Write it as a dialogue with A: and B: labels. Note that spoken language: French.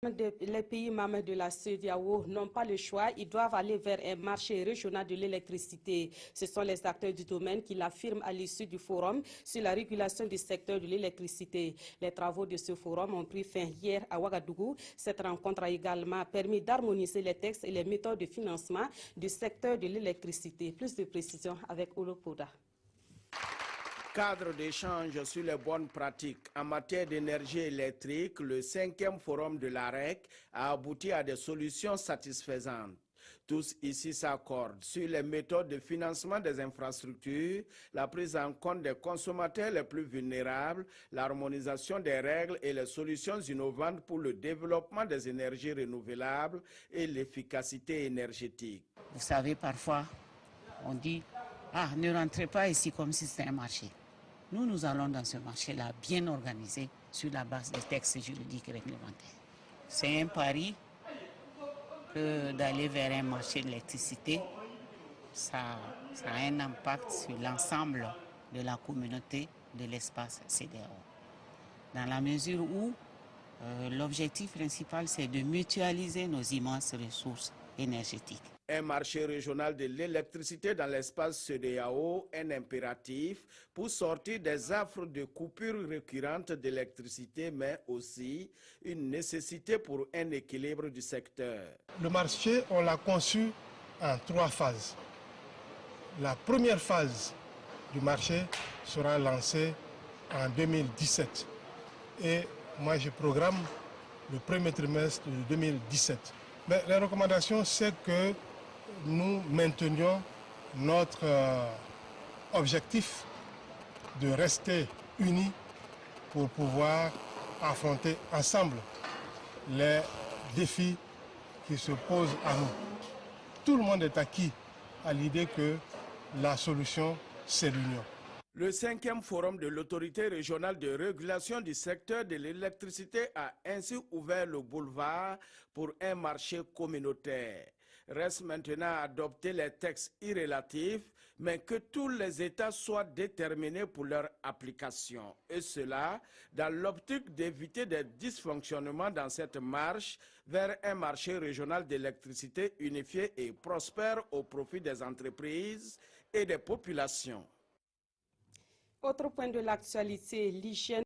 A: Les pays membres de la CEDEAO n'ont pas le choix, ils doivent aller vers un marché régional de l'électricité. Ce sont les acteurs du domaine qui l'affirment à l'issue du forum sur la régulation du secteur de l'électricité. Les travaux de ce forum ont pris fin hier à Ouagadougou. Cette rencontre a également permis d'harmoniser les textes et les méthodes de financement du secteur de l'électricité. Plus de précisions avec Olo Poda.
B: Cadre d'échange sur les bonnes pratiques en matière d'énergie électrique, le 5e forum de l'AREC a abouti à des solutions satisfaisantes. Tous ici s'accordent sur les méthodes de financement des infrastructures, la prise en compte des consommateurs les plus vulnérables, l'harmonisation des règles et les solutions innovantes pour le développement des énergies renouvelables et l'efficacité énergétique.
C: Vous savez, parfois, on dit « Ah, ne rentrez pas ici comme si c'était un marché ». Nous allons dans ce marché-là bien organisé sur la base des textes juridiques réglementaires. C'est un pari que d'aller vers un marché de l'électricité, ça a un impact sur l'ensemble de la communauté de l'espace CEDEAO. Dans la mesure où l'objectif principal, c'est de mutualiser nos immenses ressources énergétiques.
B: Un marché régional de l'électricité dans l'espace CEDEAO est un impératif pour sortir des affres de coupures récurrentes d'électricité, mais aussi une nécessité pour un équilibre du secteur.
D: Le marché, on l'a conçu en 3 phases. La première phase du marché sera lancée en 2017. Et moi, je programme le premier trimestre de 2017. Mais la recommandation, c'est que nous maintenions notre objectif de rester unis pour pouvoir affronter ensemble les défis qui se posent à nous. Tout le monde est acquis à l'idée que la solution, c'est l'union.
B: Le 5e forum de l'autorité régionale de régulation du secteur de l'électricité a ainsi ouvert le boulevard pour un marché communautaire. Reste maintenant à adopter les textes irrélatifs, mais que tous les États soient déterminés pour leur application. Et cela dans l'optique d'éviter des dysfonctionnements dans cette marche vers un marché régional d'électricité unifié et prospère au profit des entreprises et des populations.
A: Autre point de l'actualité, l'hygiène